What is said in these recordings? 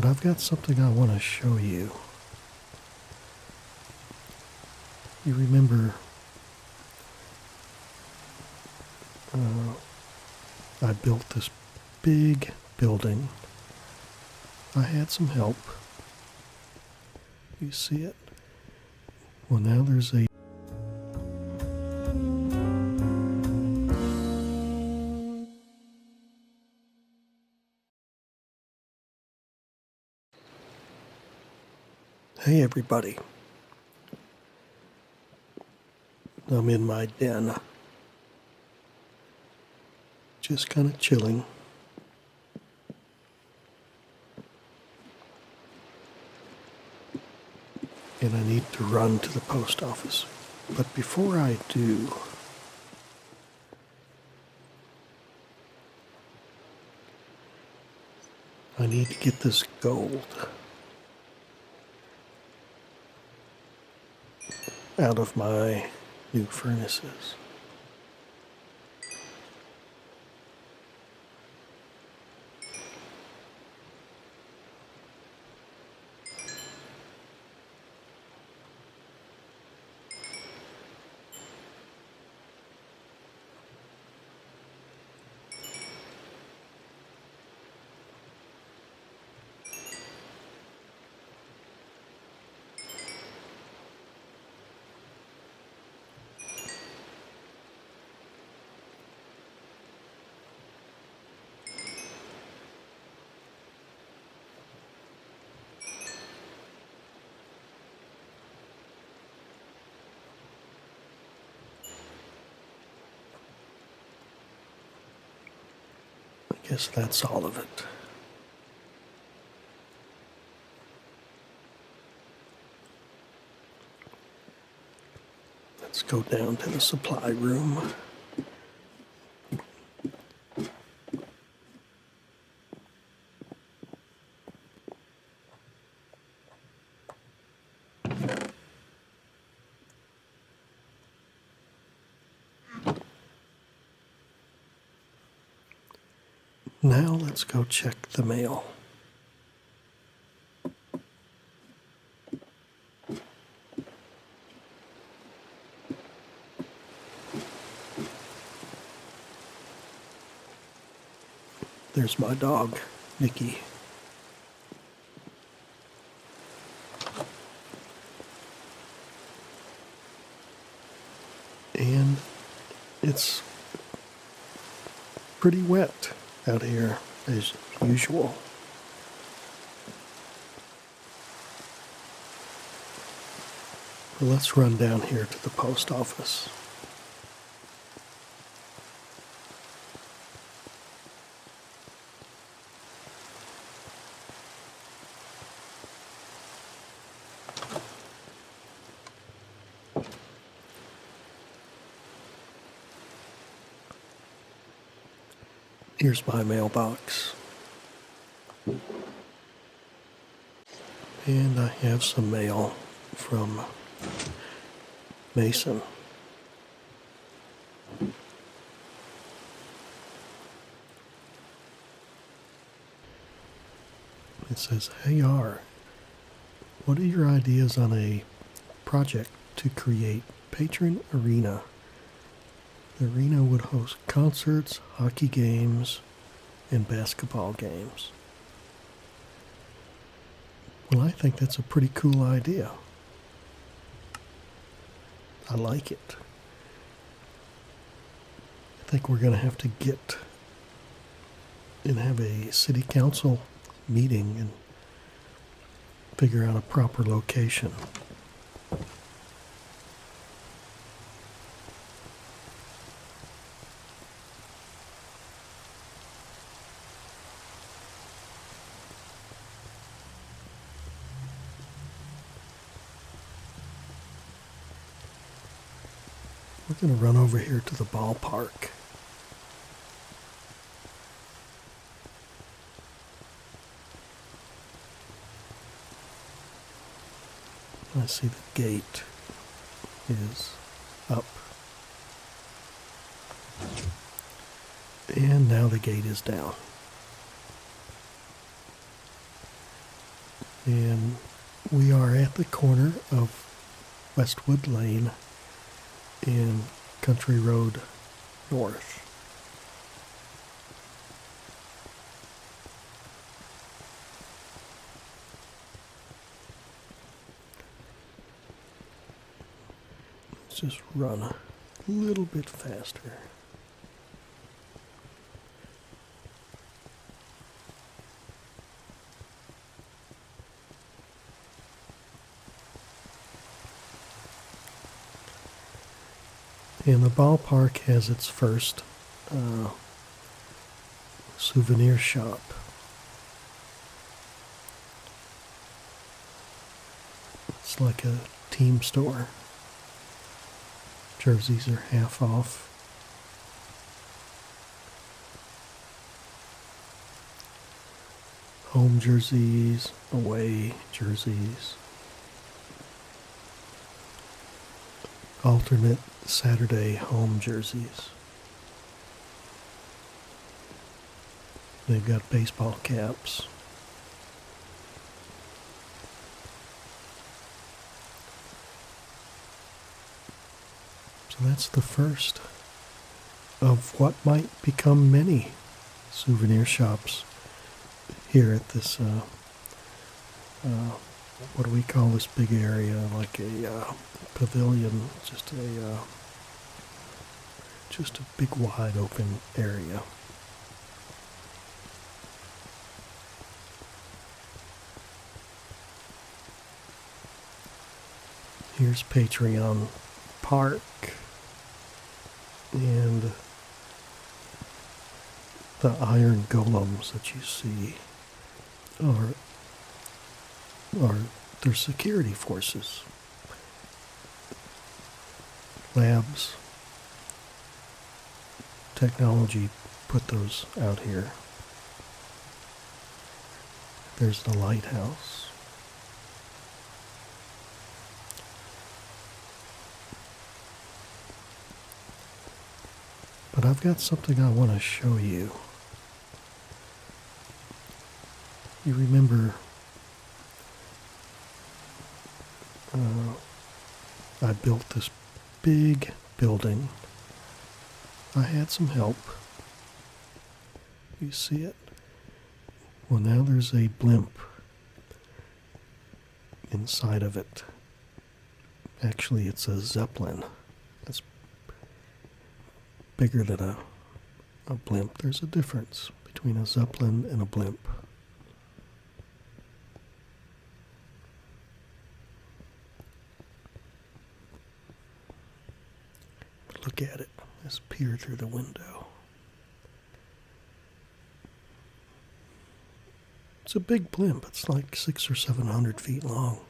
but I've got something I want to show you. You remember I built this big building. I had some help. You see it? Well, now there's a Hey everybody. I'm in my den. Just kind of chilling. And I need to run to the post office. But before I do, I need to get this gold out of my new furnaces. I guess that's all of it. Let's go down to the supply room. Now let's go check the mail. There's my dog, Nikki. And it's pretty wet out here as usual. Well, let's run down here to the post office. Here's my mailbox. And I have some mail from Mason. It says, "Hey R, what are your ideas on a project to create Patron Arena? The arena would host concerts, hockey games, and basketball games." Well, I think that's a pretty cool idea. I like it. I think we're going to have to get and have a city council meeting and figure out a proper location. We're going to run over here to the ballpark. I see the gate is up. And now the gate is down. And we are at the corner of Westwood Lane and Country Road North. Let's just run a little bit faster. And the ballpark has its first souvenir shop. It's like a team store. Jerseys are half off. Home jerseys, away jerseys. Alternate Saturday home jerseys. They've got baseball caps. So that's the first of what might become many souvenir shops here at this, what do we call this big area? Like a pavilion, just a big wide open area. Here's Patreon Park and the iron golems that you see are their security forces. Labs, technology put those out here. There's the lighthouse. But I've got something I want to show you. You remember I built this big building. I had some help. You see it? Well, now there's a blimp inside of it. Actually, it's a Zeppelin. It's bigger than a blimp. There's a difference between a Zeppelin and a blimp. Look at it. Let's peer through the window. It's a big blimp. It's like 600 or 700 feet long.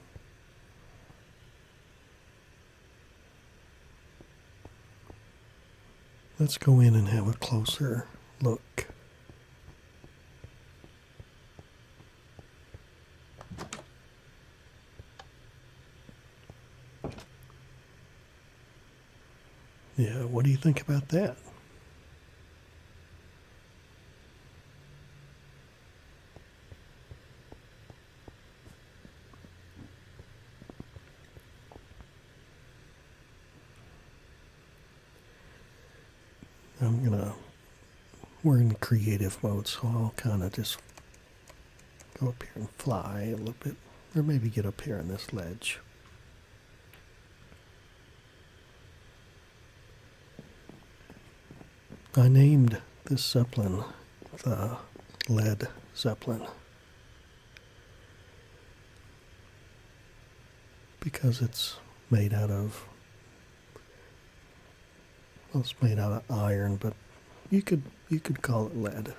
Let's go in and have a closer look. Yeah, what do you think about that? We're in creative mode, so I'll kind of just go up here and fly a little bit, or maybe get up here on this ledge. I named this Zeppelin the Led Zeppelin because it's made out of, well, it's made out of iron, but you could call it lead.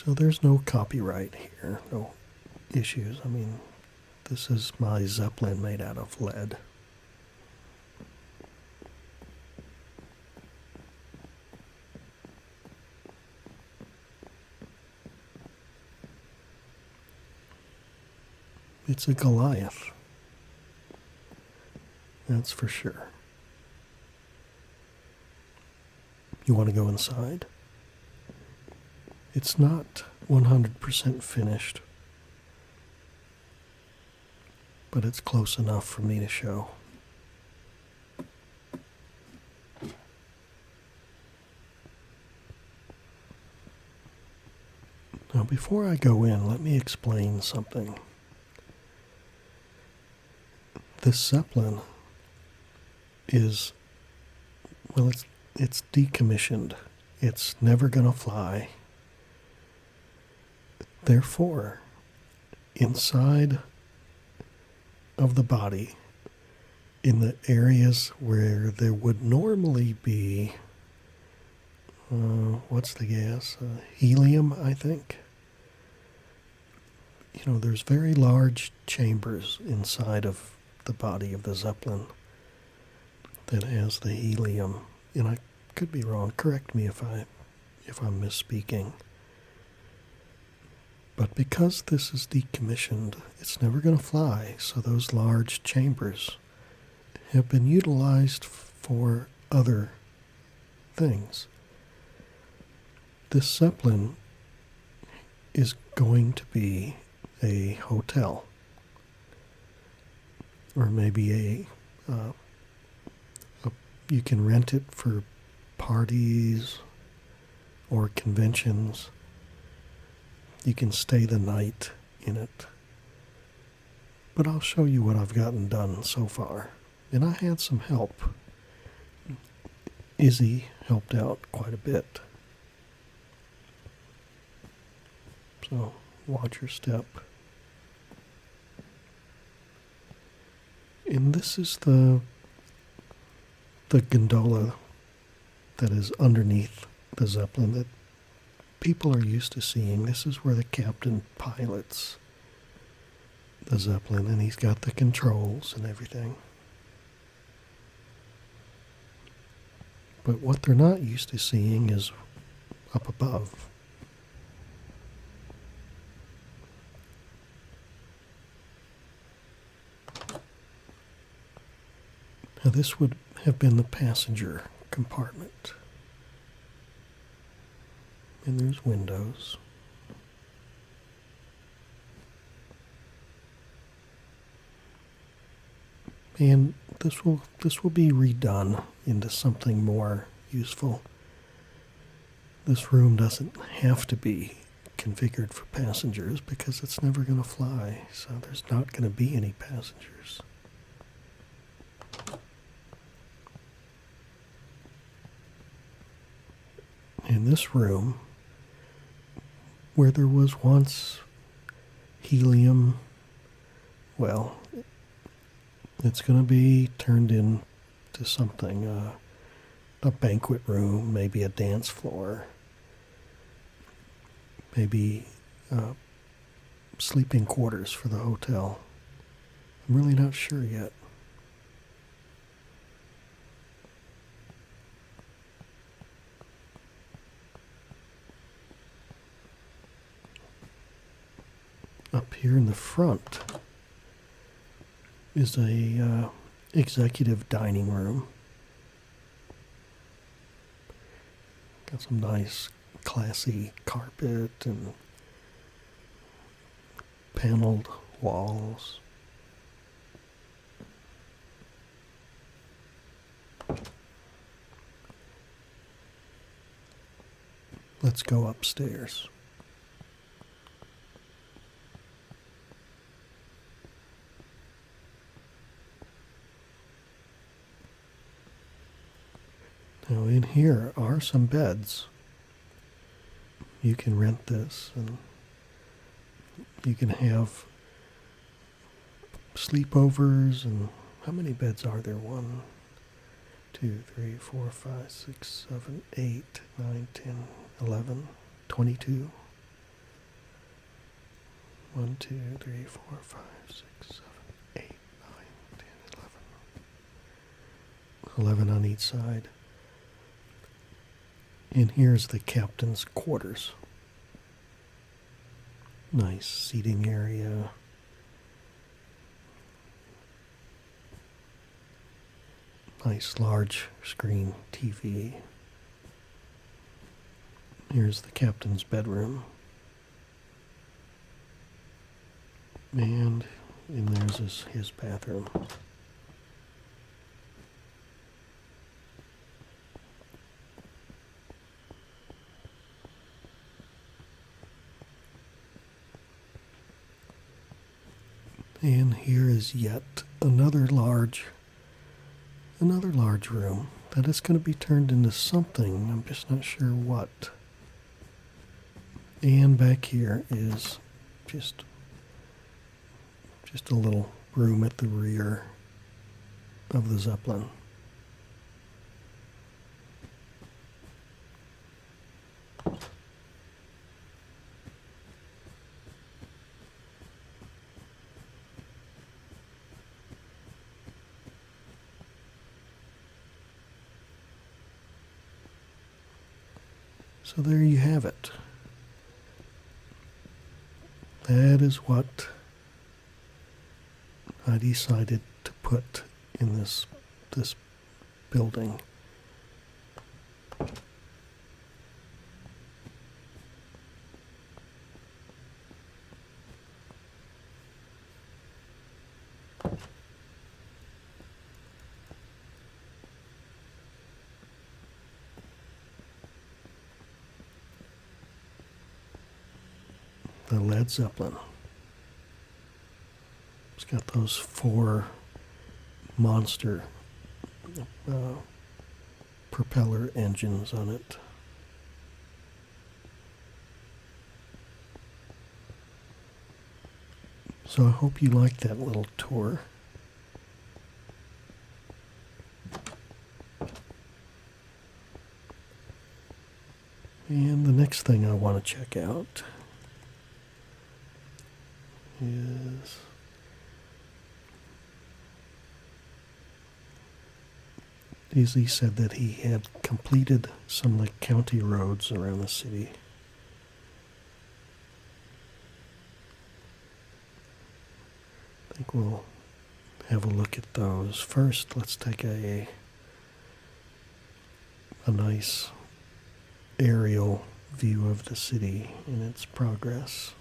So there's no copyright here, no issues. I mean, this is my Zeppelin made out of lead. It's a Goliath. That's for sure. You want to go inside? It's not 100% finished, but it's close enough for me to show. Now, before I go in, let me explain something. This Zeppelin is, well, it's decommissioned. It's never going to fly. Therefore, inside of the body, in the areas where there would normally be, what's the gas? Helium, I think. You know, there's very large chambers inside of the body of the Zeppelin that has the helium. And I could be wrong. Correct me if I'm misspeaking. But because this is decommissioned, it's never going to fly. So those large chambers have been utilized for other things. This Zeppelin is going to be a hotel, or maybe you can rent it for parties or conventions. You can stay the night in it. But I'll show you what I've gotten done so far. And I had some help. Izzy helped out quite a bit. So watch your step. And this is the gondola that is underneath the Zeppelin that people are used to seeing. This is where the captain pilots the Zeppelin, and he's got the controls and everything. But what they're not used to seeing is up above. Now this would have been the passenger compartment. And there's windows. And this will be redone into something more useful. This room doesn't have to be configured for passengers because it's never going to fly, so there's not going to be any passengers. In this room, where there was once helium, well, it's going to be turned into something, a banquet room, maybe a dance floor, maybe sleeping quarters for the hotel. I'm really not sure yet. Up here in the front is a executive dining room. Got some nice classy carpet and paneled walls. Let's go upstairs. Now in here are some beds. You can rent this and you can have sleepovers. And how many beds are there? 1, 2, 3, 4, 5, 6, 7, 8, 9, 10, 11, 22. 1, 2, 3, 4, 5, 6, 7, 8, 9, 10, 11. 11 on each side. And here's the captain's quarters. Nice seating area. Nice large screen TV. Here's the captain's bedroom. And there's his bathroom. And here is yet another large room that is going to be turned into something. I'm just not sure what. And back here is just a little room at the rear of the Zeppelin. So there you have it. That is what I decided to put in this building. The Led Zeppelin. It's got those 4 monster propeller engines on it. So I hope you liked that little tour. And the next thing I want to check out is he said that he had completed some of the county roads around the city. I think we'll have a look at those. First, let's take a nice aerial view of the city and its progress.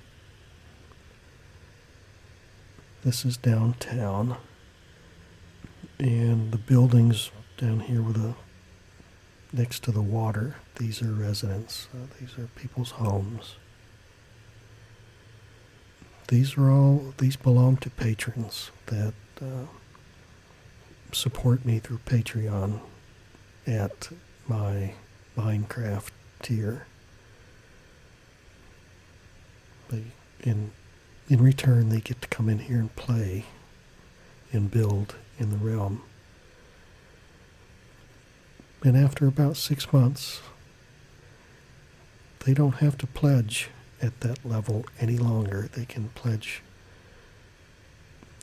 This is downtown, and the buildings down here next to the water, these are residents. These are people's homes. These belong to patrons that support me through Patreon at my Minecraft tier. In return, they get to come in here and play and build in the realm. And after about 6 months, they don't have to pledge at that level any longer. They can pledge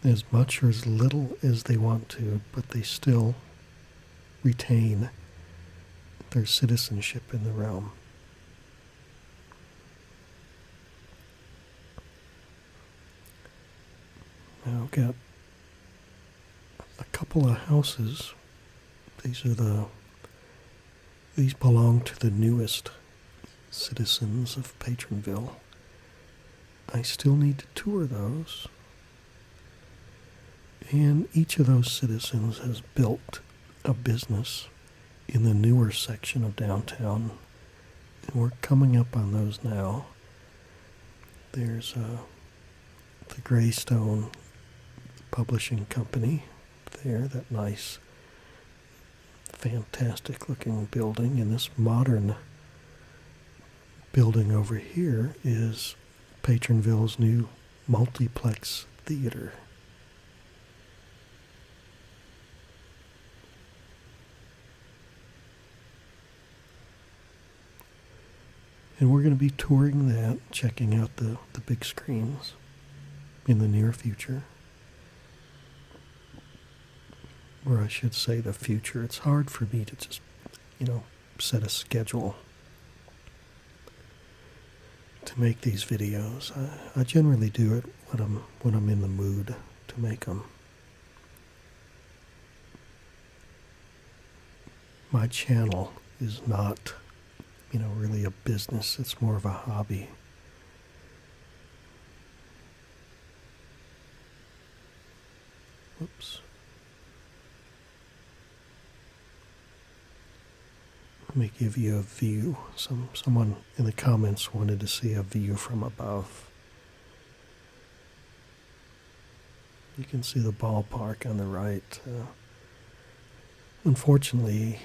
as much or as little as they want to, but they still retain their citizenship in the realm. Now I've got a couple of houses. These belong to the newest citizens of Patronville. I still need to tour those. And each of those citizens has built a business in the newer section of downtown. And we're coming up on those now. There's the Greystone Publishing Company there, that nice, fantastic looking building. And this modern building over here is Patronville's new multiplex theater. And we're going to be touring that, checking out the big screens in the near future. Or I should say the future. It's hard for me to just, set a schedule to make these videos. I generally do it when I'm in the mood to make them. My channel is not really a business. It's more of a hobby. Whoops. Let me give you a view. Someone in the comments wanted to see a view from above. You can see the ballpark on the right. Unfortunately,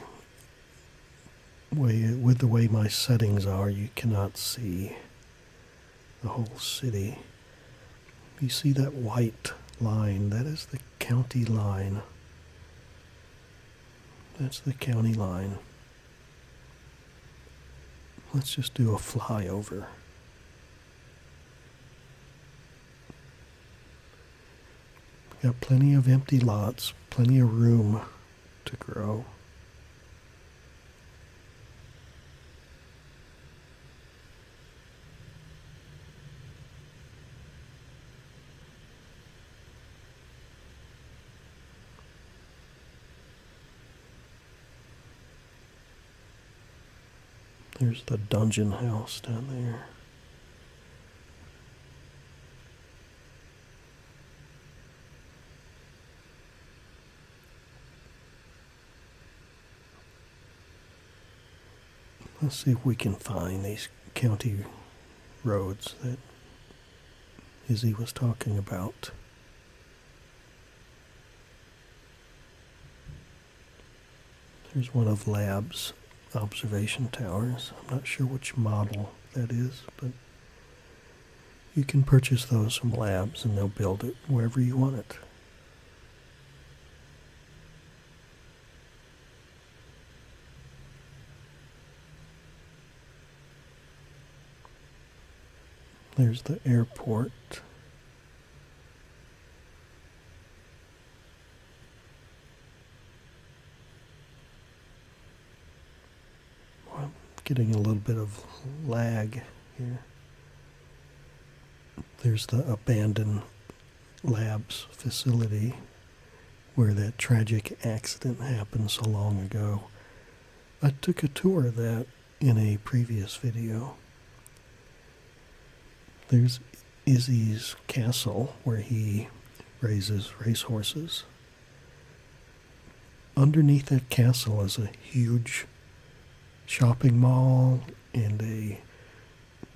with the way my settings are, you cannot see the whole city. You see that white line? That is the county line. That's the county line. Let's just do a flyover. Got plenty of empty lots, plenty of room to grow. There's the dungeon house down there. Let's see if we can find these county roads that Izzy was talking about. There's one of Lab's observation towers. I'm not sure which model that is, but you can purchase those from Labs and they'll build it wherever you want it. There's the airport. I'm getting a little bit of lag here. There's the abandoned Labs facility where that tragic accident happened so long ago. I took a tour of that in a previous video. There's Izzy's castle where he raises racehorses. Underneath that castle is a huge shopping mall and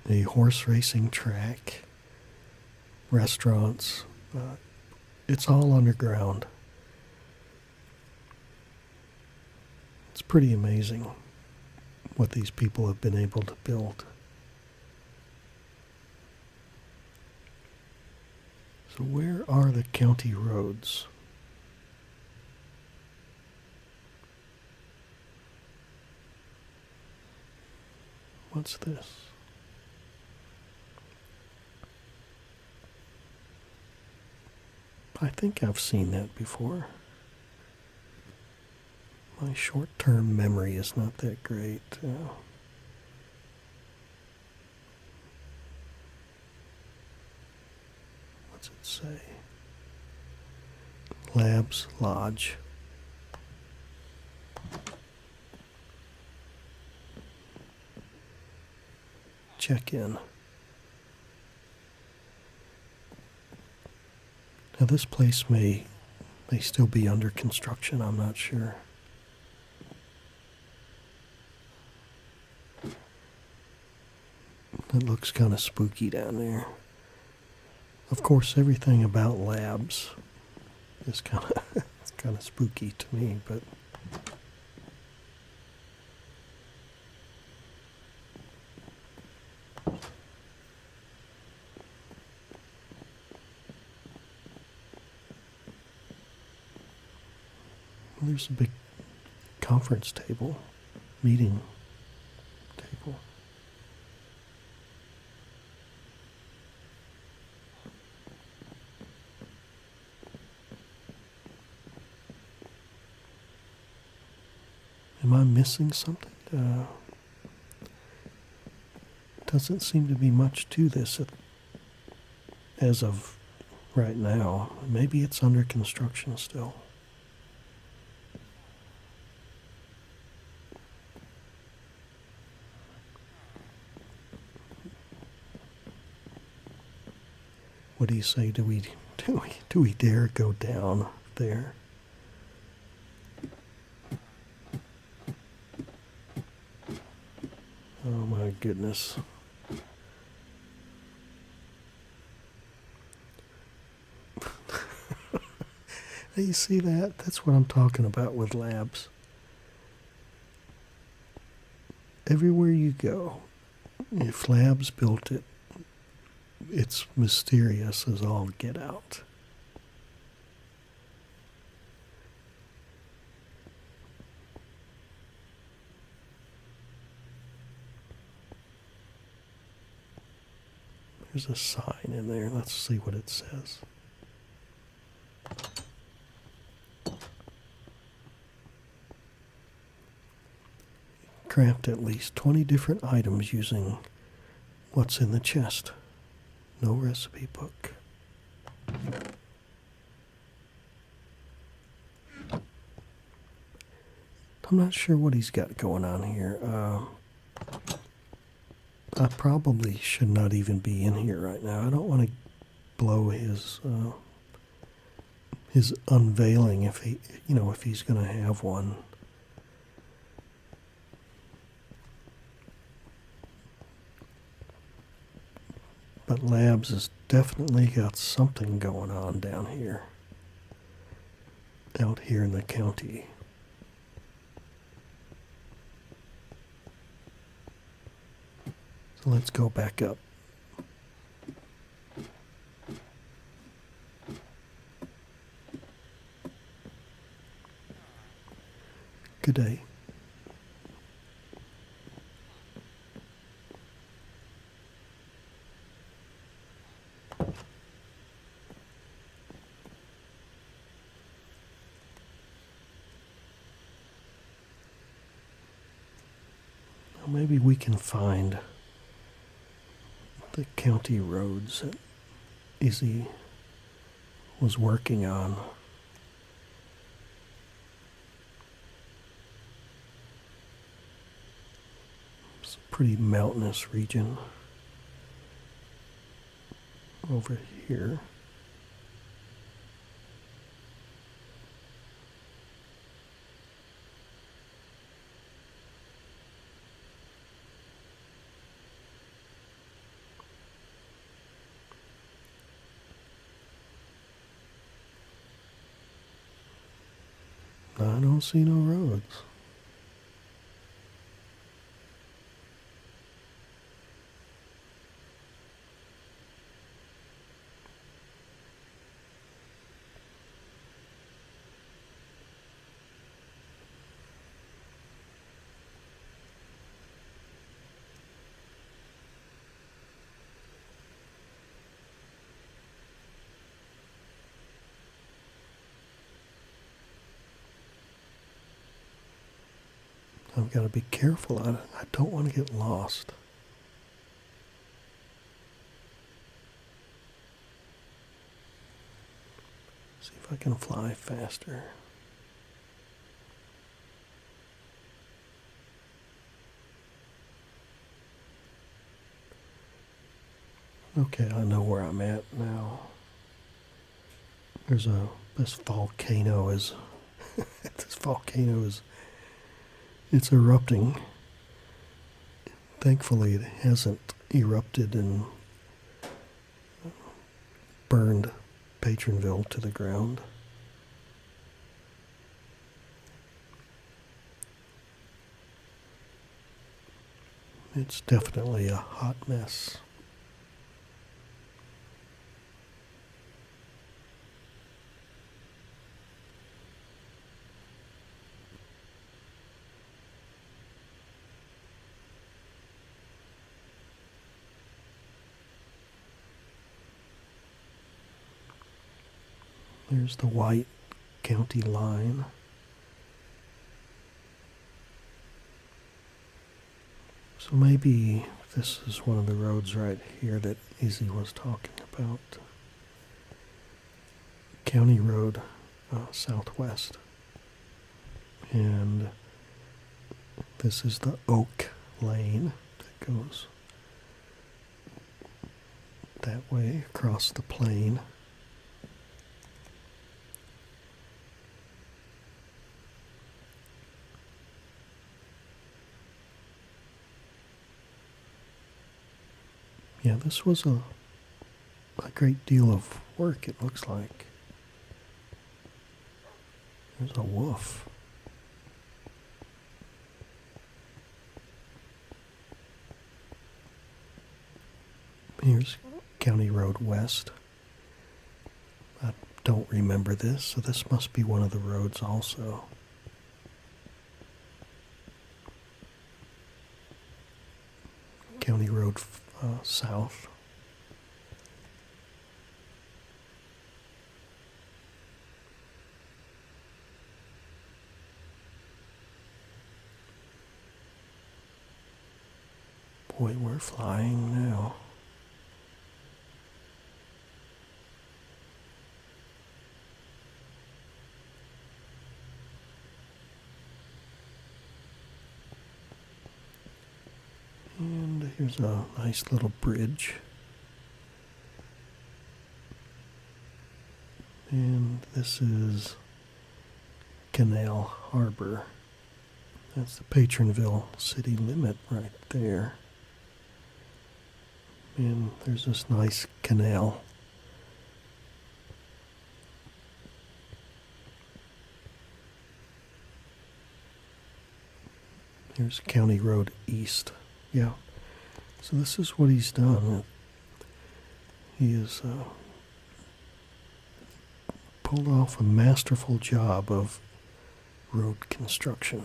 a horse racing track, restaurants. It's all underground. It's pretty amazing what these people have been able to build. So where are the county roads? What's this? I think I've seen that before. My short-term memory is not that great. What's it say? Labs Lodge. Check in. Now this place may still be under construction, I'm not sure. It looks kind of spooky down there. Of course, everything about Labs is kind of spooky to me, but there's a big conference table, meeting table. Am I missing something? Doesn't seem to be much to this as of right now. Maybe it's under construction still. What do you say? Do we dare go down there? Oh my goodness. Hey, you see that? That's what I'm talking about with labs. Everywhere you go, if labs built it, it's mysterious as all get out. There's a sign in there. Let's see what it says. Craft at least 20 different items using what's in the chest. No recipe book. I'm not sure what he's got going on here. I probably should not even be in here right now. I don't want to blow his unveiling if if he's going to have one. But Labs has definitely got something going on down here. Out here in the county. So let's go back up. Good day. Maybe we can find the county roads that Izzy was working on. It's a pretty mountainous region over here. I don't see no roads. I've got to be careful. I don't want to get lost. See if I can fly faster. Okay, I know where I'm at now. This volcano is it's erupting. Thankfully, it hasn't erupted and burned Patronville to the ground. It's definitely a hot mess. There's the white county line. So maybe this is one of the roads right here that Izzy was talking about. County Road Southwest. And this is the Oak Lane that goes that way across the plain. Yeah, this was a great deal of work, it looks like. There's a wolf. Here's County Road West. I don't remember this, so this must be one of the roads also. County Road South. Boy, we're flying now. And here's a nice little bridge. And this is Canal Harbor. That's the Patronville city limit right there. And there's this nice canal. Here's County Road East. Yeah. So this is what he's done. He has pulled off a masterful job of road construction.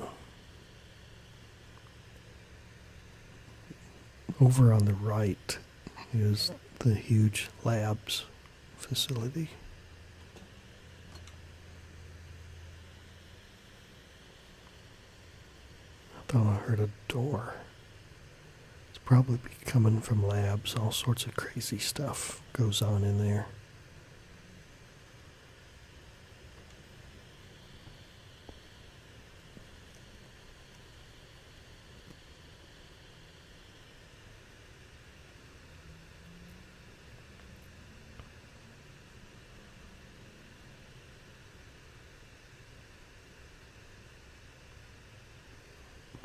Over on the right is the huge labs facility. I thought I heard a door. It's probably coming from labs. All sorts of crazy stuff goes on in there.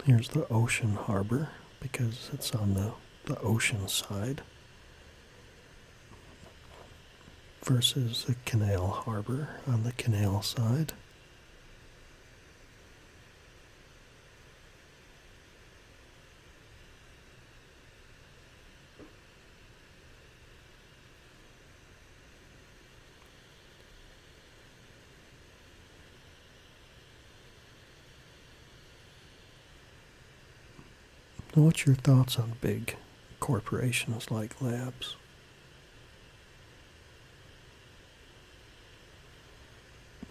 Here's the ocean harbor because it's on the ocean side versus the canal harbor on the canal side. Now, what's your thoughts on big corporations like labs?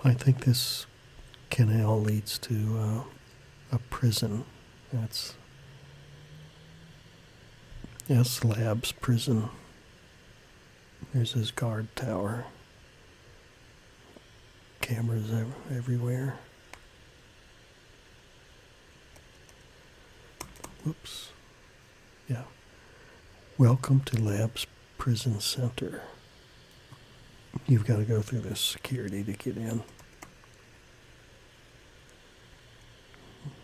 I think this canal leads to a prison. That's Labs prison. There's his guard tower. Cameras everywhere. Whoops. Yeah. Welcome to Labs Prison Center. You've got to go through this security to get in.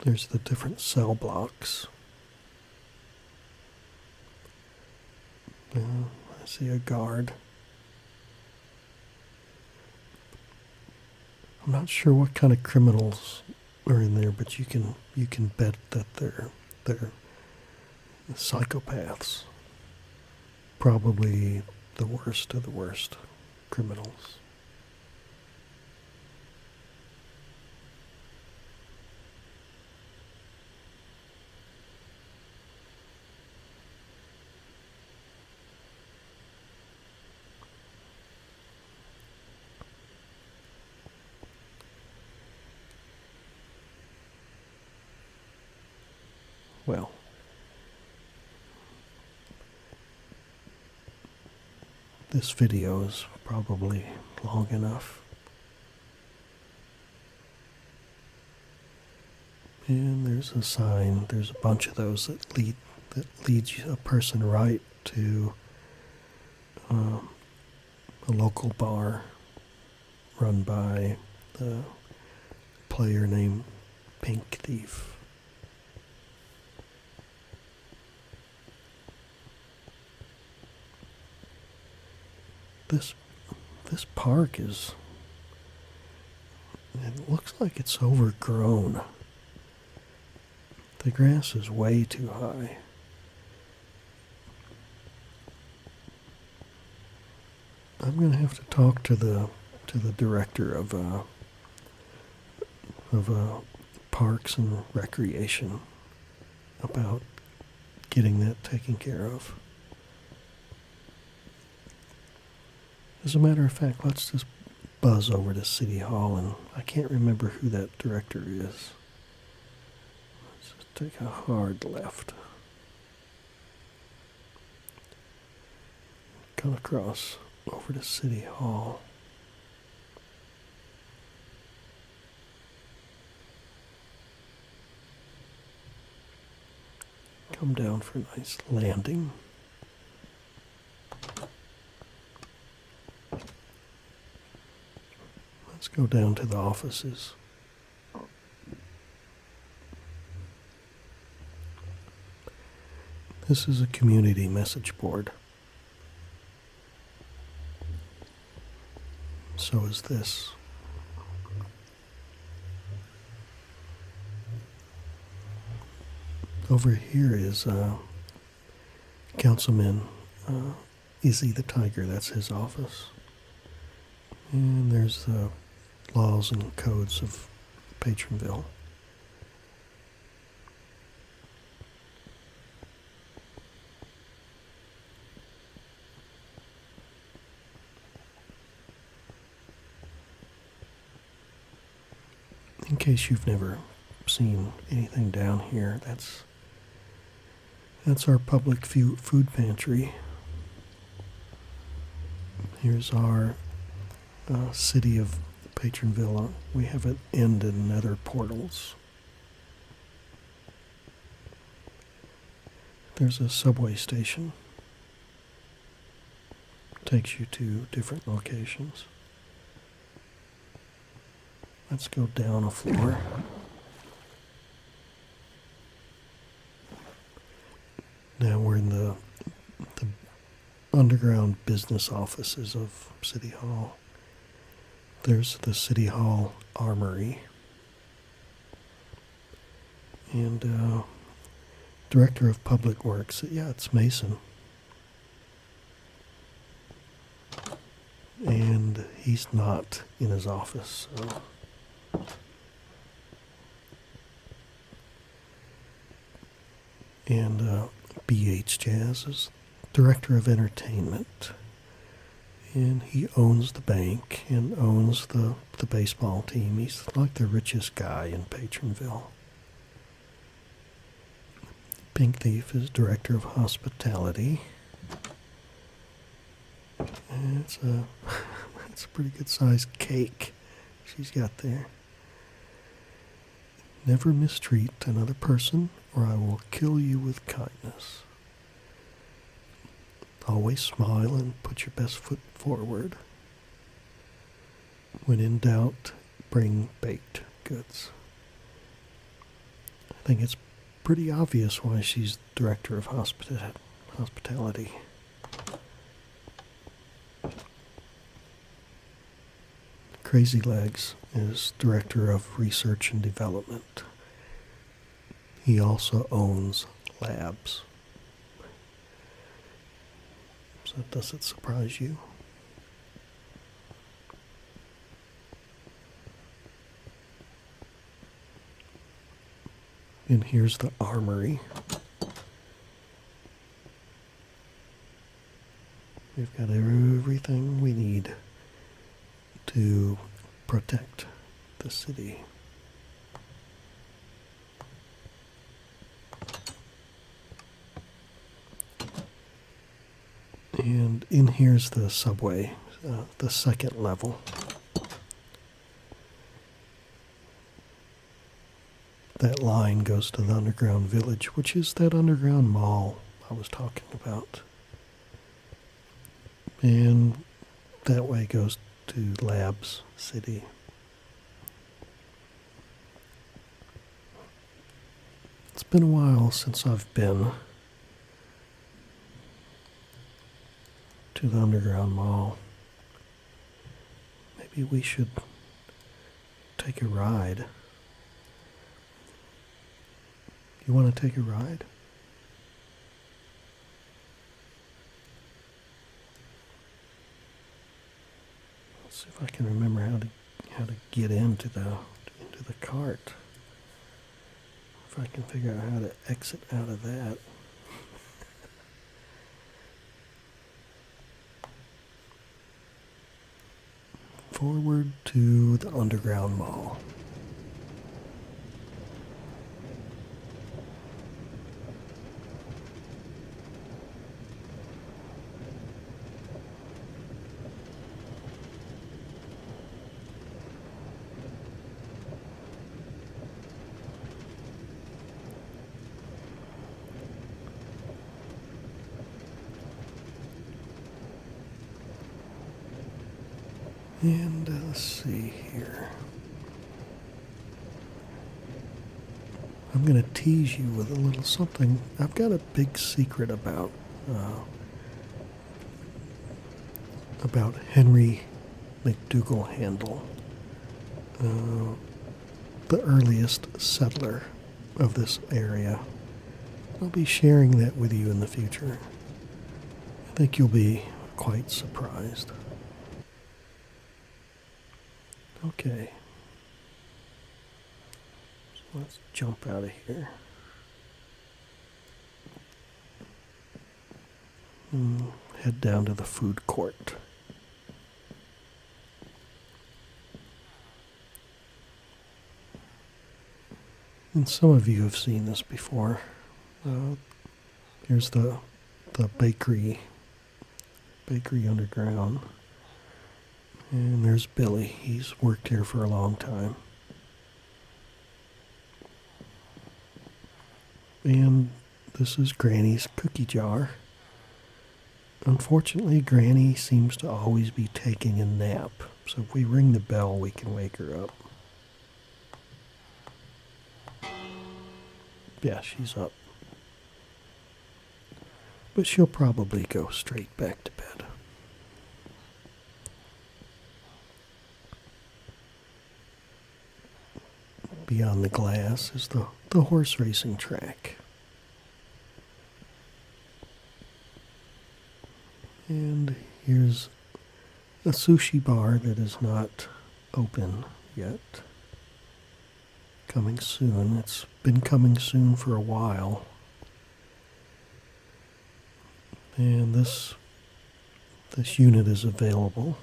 There's the different cell blocks. I see a guard. I'm not sure what kind of criminals are in there, but you can bet that they're psychopaths. Probably the worst of the worst criminals. Well, this video is probably long enough. And there's a sign. There's a bunch of those that leads a person right to a local bar run by the player named Pink Thief. This this park is, it looks like it's overgrown. The grass is way too high. I'm gonna have to talk to the director of parks and recreation about getting that taken care of. As a matter of fact, let's just buzz over to City Hall, and I can't remember who that director is. Let's just take a hard left. Cut across over to City Hall. Come down for a nice landing. Let's go down to the offices. This is a community message board. So is this. Over here is Councilman Izzy the Tiger. That's his office. And there's the laws and codes of Patronville. In case you've never seen anything down here, that's our public food pantry. Here's our city of Patronville. We have an end and nether portals. There's a subway station. Takes you to different locations. Let's go down a floor. Now we're in the underground business offices of City Hall. There's the City Hall Armory. And Director of Public Works, yeah, it's Mason. And he's not in his office, so. And BH Jazz is Director of Entertainment. And he owns the bank and owns the baseball team. He's like the richest guy in Patronville. Pink Thief is Director of Hospitality. And it's a pretty good sized cake she's got there. Never mistreat another person, or I will kill you with kindness. Always smile and put your best foot forward. When in doubt, bring baked goods. I think it's pretty obvious why she's Director of Hospitality. Crazy Legs is Director of Research and Development. He also owns labs. So does it surprise you? And here's the armory. We've got everything we need to protect the city. And in here's the subway, the second level. That line goes to the underground village, which is that underground mall I was talking about. And that way goes to Labs City. It's been a while since I've been to the Underground Mall. Maybe we should take a ride. You want to take a ride? Let's see if I can remember how to get into the cart. If I can figure out how to exit out of that. Forward to the Underground Mall. And let's see here. I'm going to tease you with a little something. I've got a big secret about Henry McDougall Handle, the earliest settler of this area. I'll be sharing that with you in the future. I think you'll be quite surprised. Okay. So let's jump out of here. And head down to the food court. And some of you have seen this before. Here's the bakery underground. And there's Billy. He's worked here for a long time. And this is Granny's cookie jar. Unfortunately, Granny seems to always be taking a nap. So if we ring the bell, we can wake her up. Yeah, she's up. But she'll probably go straight back to bed. Beyond the glass is the horse racing track. And here's a sushi bar that is not open yet. Coming soon. It's been coming soon for a while. And this unit is available.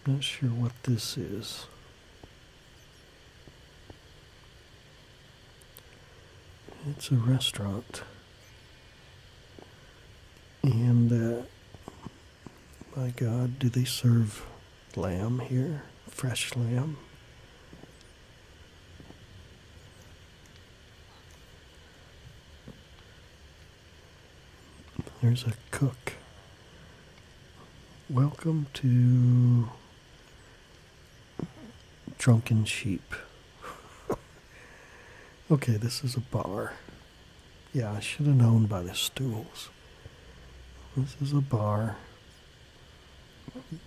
Not sure what this is. It's a restaurant. And, my God, do they serve lamb here? Fresh lamb? There's a cook. Welcome to Drunken Sheep. Okay, this is a bar. Yeah, I should have known by the stools. This is a bar.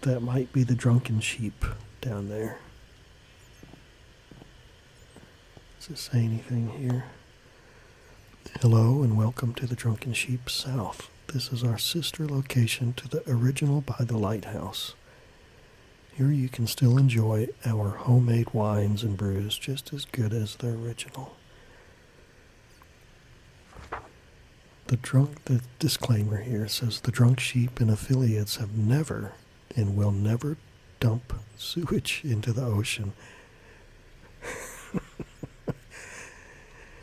That might be the Drunken Sheep down there. Does it say anything here? Hello and welcome to the Drunken Sheep South. This is our sister location to the original by the lighthouse. Here you can still enjoy our homemade wines and brews just as good as the original. The disclaimer here says the Drunk Sheep and affiliates have never and will never dump sewage into the ocean.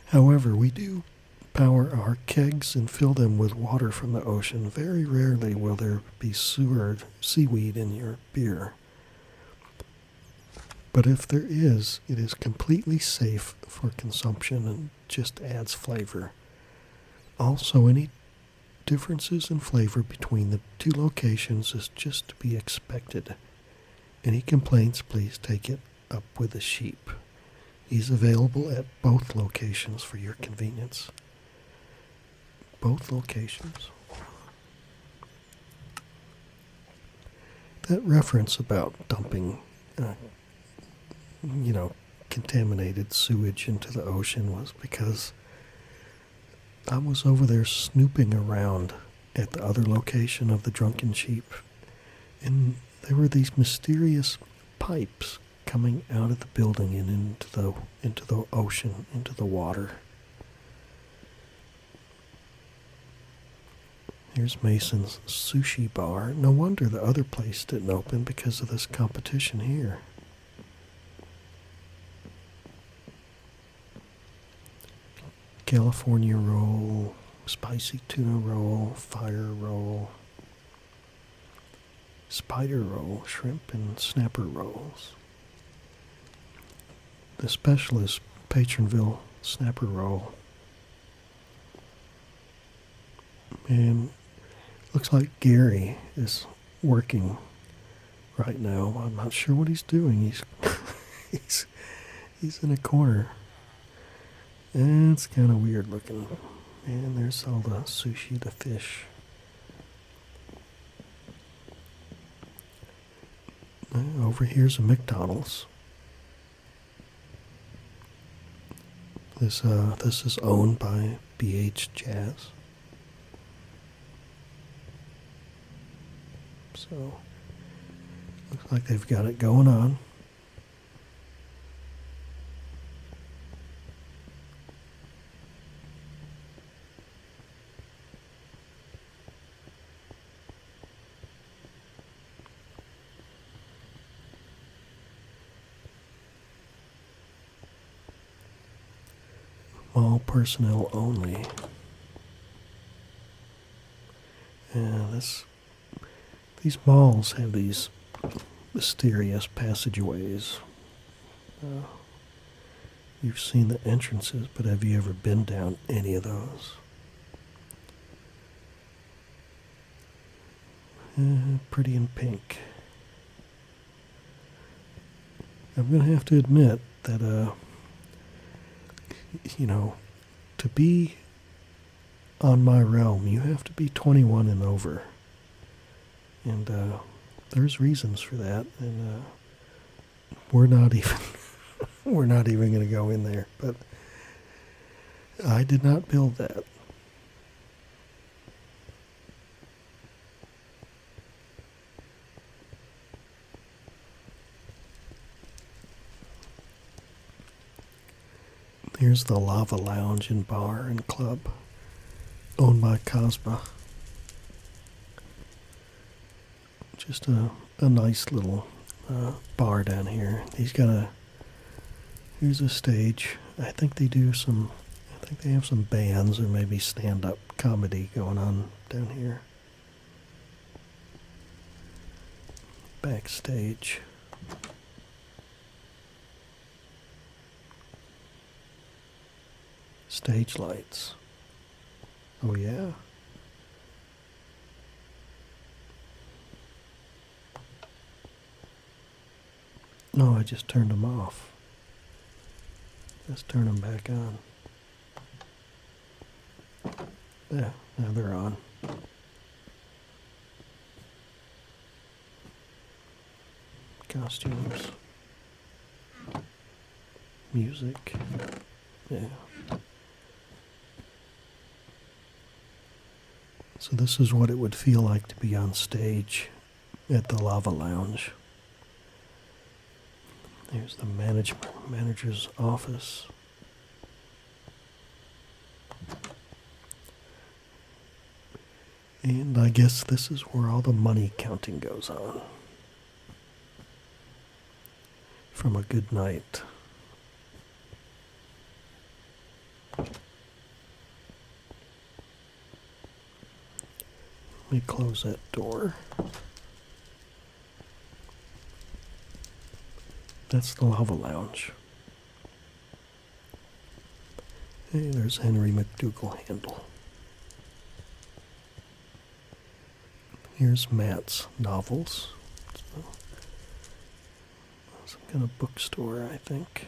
However, we do power our kegs and fill them with water from the ocean. Very rarely will there be seaweed in your beer. But if there is, it is completely safe for consumption and just adds flavor. Also, any differences in flavor between the two locations is just to be expected. Any complaints, please take it up with the sheep. He's available at both locations for your convenience. Both locations. That reference about dumping, contaminated sewage into the ocean was because I was over there snooping around at the other location of the drunken sheep, and there were these mysterious pipes coming out of the building and into the ocean, into the water. Here's Mason's sushi bar. No wonder the other place didn't open because of this competition here. California roll, spicy tuna roll, fire roll, spider roll, shrimp and snapper rolls. The special is Patronville snapper roll. And looks like Gary is working right now. I'm not sure what he's doing. He's in a corner. And it's kind of weird looking. And there's all the sushi, the fish. Over here's a McDonald's. This is owned by BH Jazz. So looks like they've got it going on. Mall personnel only. And these malls have these mysterious passageways. You've seen the entrances, but have you ever been down any of those? Pretty in pink. I'm going to have to admit that, to be on my realm, you have to be 21 and over. And there's reasons for that, and we're not even we're not even going to go in there. But I did not build that. Here's the Lava Lounge and Bar and Club, owned by Cosma. Just a nice little bar down here. Here's a stage. I think they have some bands or maybe stand-up comedy going on down here. Backstage. Stage lights. Oh yeah. No, I just turned them off. Let's turn them back on. Yeah, now they're on. Costumes. Music. Yeah. So this is what it would feel like to be on stage at the Lava Lounge. There's the manager's office. And I guess this is where all the money counting goes on. From a good night. Let me close that door. That's the Lava Lounge. Hey, there's Henry McDougal Handle. Here's Matt's novels. Some kind of bookstore, I think.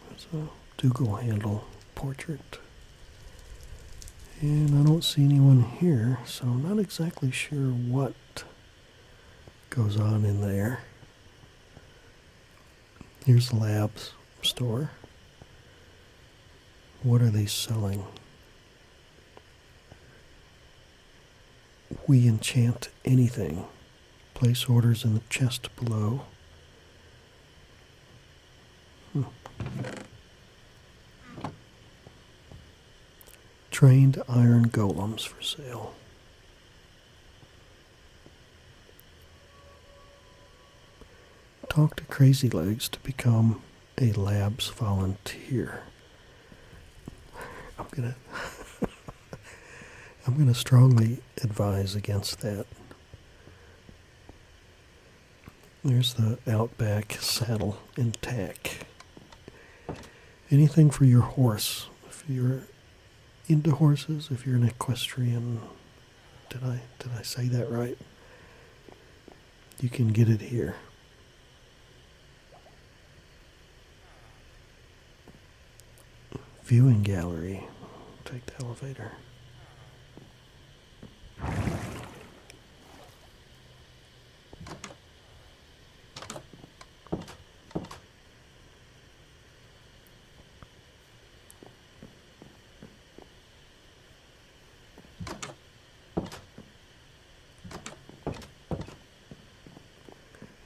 There's a Dougal handle portrait. And I don't see anyone here, so I'm not exactly sure what goes on in there. Here's the labs store. What are they selling? We enchant anything. Place orders in the chest below. Trained iron golems for sale. Talk to Crazy Legs to become a labs volunteer. I'm gonna strongly advise against that. There's the Outback saddle and tack. Anything for your horse. If you're into horses, if you're an equestrian, did I say that right? You can get it here. Viewing gallery. Take the elevator.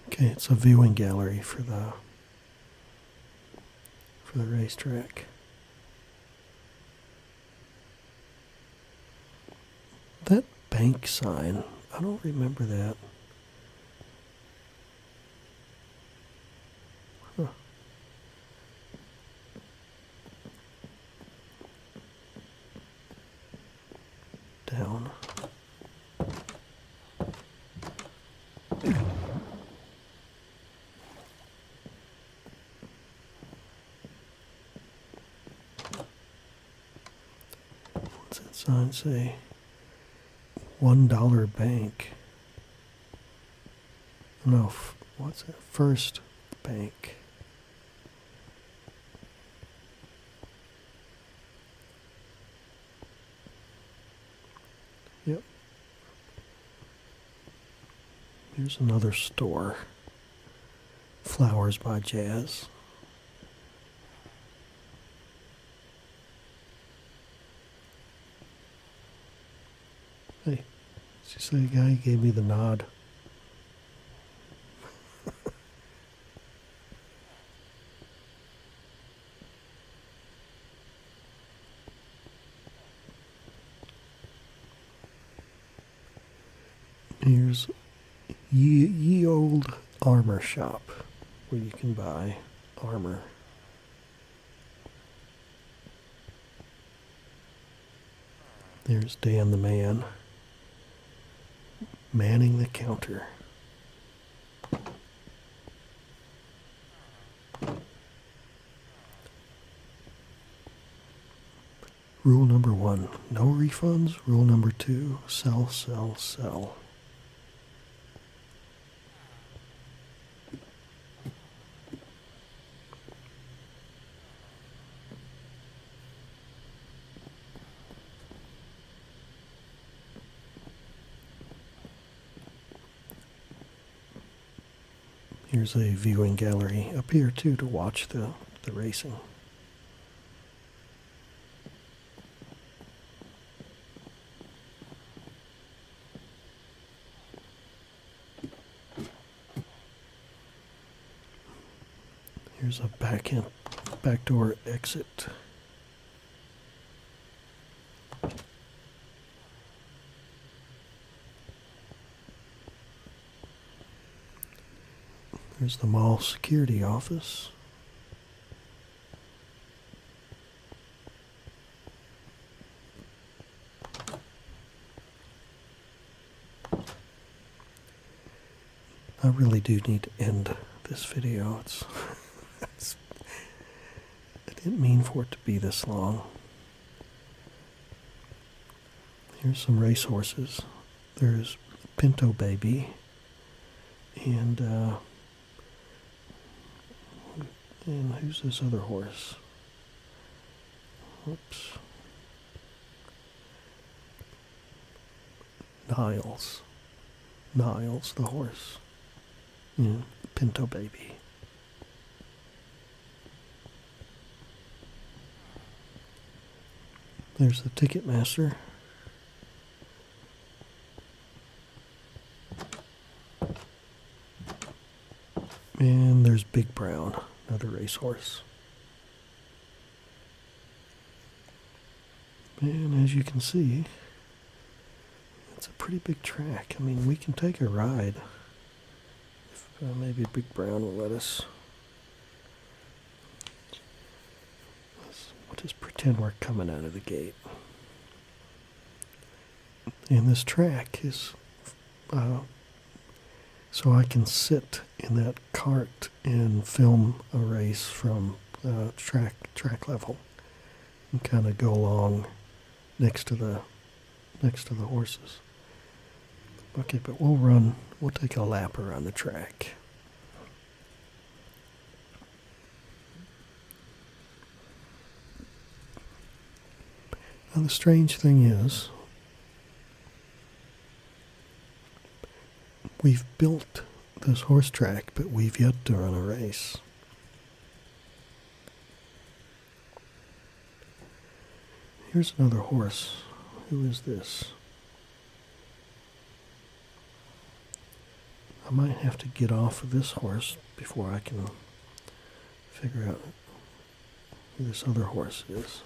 Okay, it's a viewing gallery for the racetrack. That bank sign, I don't remember that. Huh. Down. What's that sign say? $1 bank. No, what's that? First bank. Yep. Here's another store. Flowers by Jazz. Hey, did you say a guy gave me the nod? Here's Ye Old Armor Shop, where you can buy armor. There's Dan the Man, manning the counter. Rule number 1, no refunds. Rule number 2, sell, sell, sell. Here's a viewing gallery up here too to watch the racing. Here's a backdoor exit. There's the mall security office. I really do need to end this video. Didn't mean for it to be this long. Here's some racehorses. There's Pinto Baby and who's this other horse? Oops. Niles. Niles, the horse. Yeah, Pinto Baby. There's the Ticketmaster. And there's Big Brown, another racehorse. And as you can see, it's a pretty big track. I mean, we can take a ride. If maybe Big Brown will let us. We'll just pretend we're coming out of the gate. And this track is so I can sit in that cart and film a race from track level and kind of go along next to the horses. Okay, but we'll take a lap around the track. Now the strange thing is, we've built this horse track, but we've yet to run a race. Here's another horse. Who is this? I might have to get off of this horse before I can figure out who this other horse is.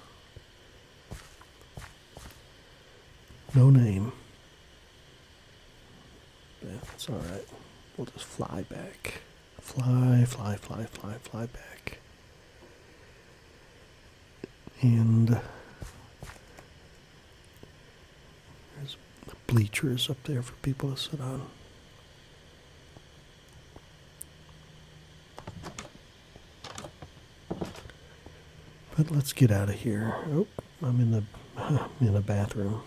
No name. Yeah, that's all right. We'll just fly back. Fly back. And there's bleachers up there for people to sit on. But let's get out of here. Oh, I'm in the bathroom.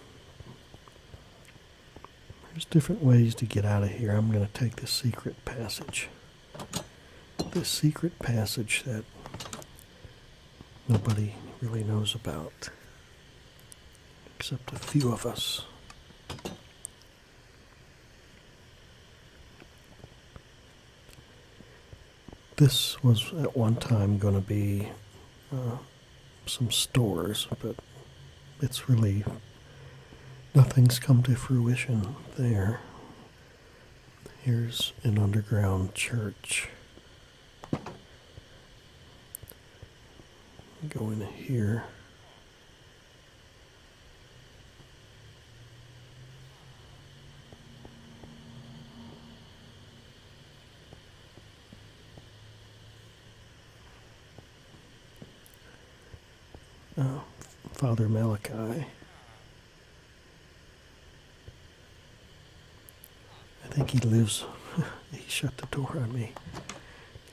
There's different ways to get out of here. I'm going to take the secret passage. This secret passage that nobody really knows about, except a few of us. This was at one time going to be some stores, but it's really, nothing's come to fruition there. Here's an underground church. Go in here. Father Malachi. I think he lives, he shut the door on me.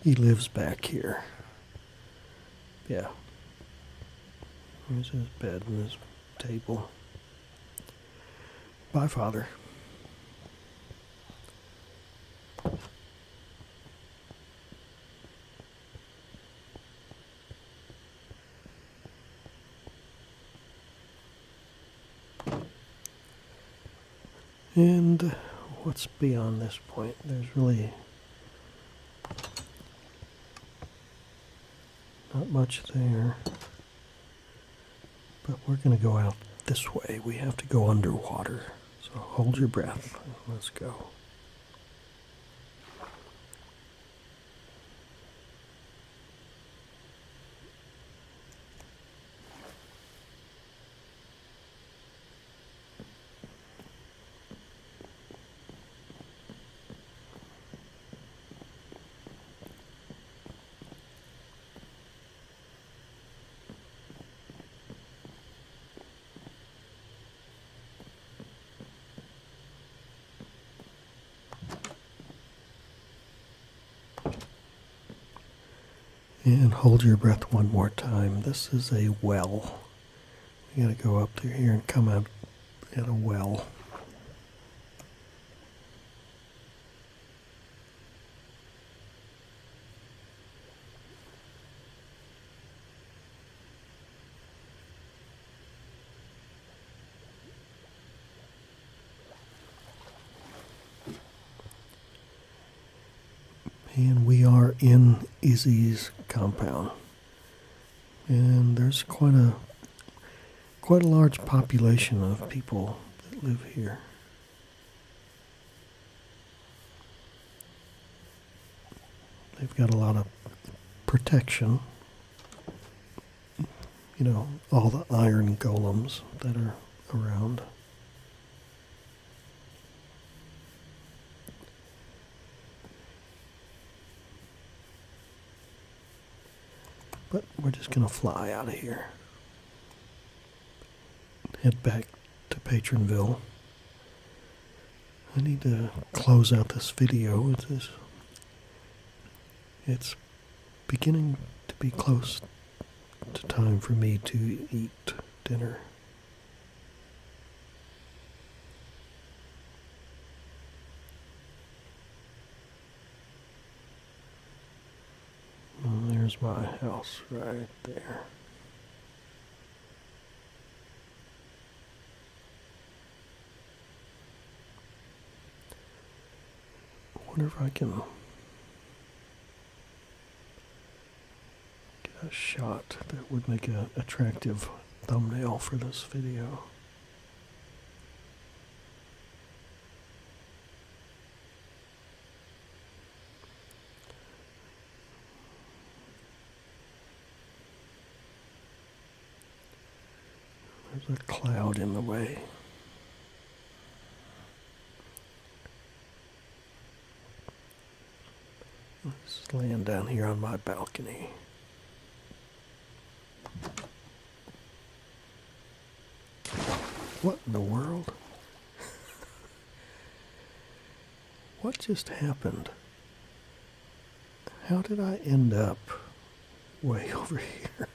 He lives back here. Yeah. Here's his bed and his table. Bye, Father. And what's beyond this point? There's really not much there. But we're going to go out this way. We have to go underwater. So hold your breath. Let's go. And hold your breath one more time. This is a well. You gotta go up through here and come out at a well. And we are in Izzy's compound. And there's quite a large population of people that live here. They've got a lot of protection. You know, all the iron golems that are around. But we're just going to fly out of here. Head back to Patronville. I need to close out this video. It's beginning to be close to time for me to eat dinner. And there's my house right there. I wonder if I can get a shot that would make an attractive thumbnail for this video. There's a cloud in the way. Let's land down here on my balcony. What in the world? What just happened? How did I end up way over here?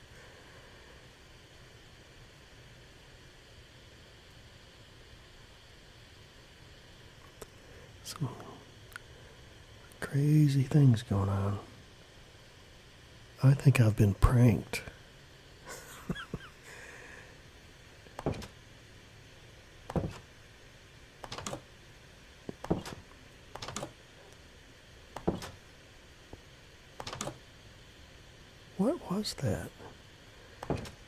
Some crazy things going on. I think I've been pranked. What was that?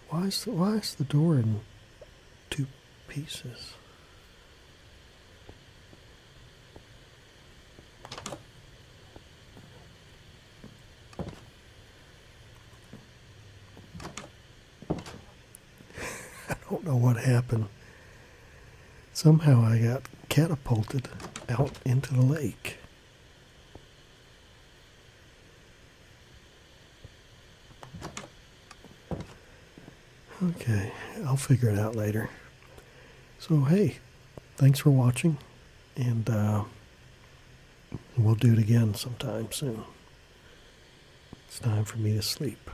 Why is the door in two pieces? I don't know what happened. Somehow I got catapulted out into the lake. Okay, I'll figure it out later. So, hey, thanks for watching, and we'll do it again sometime soon. It's time for me to sleep.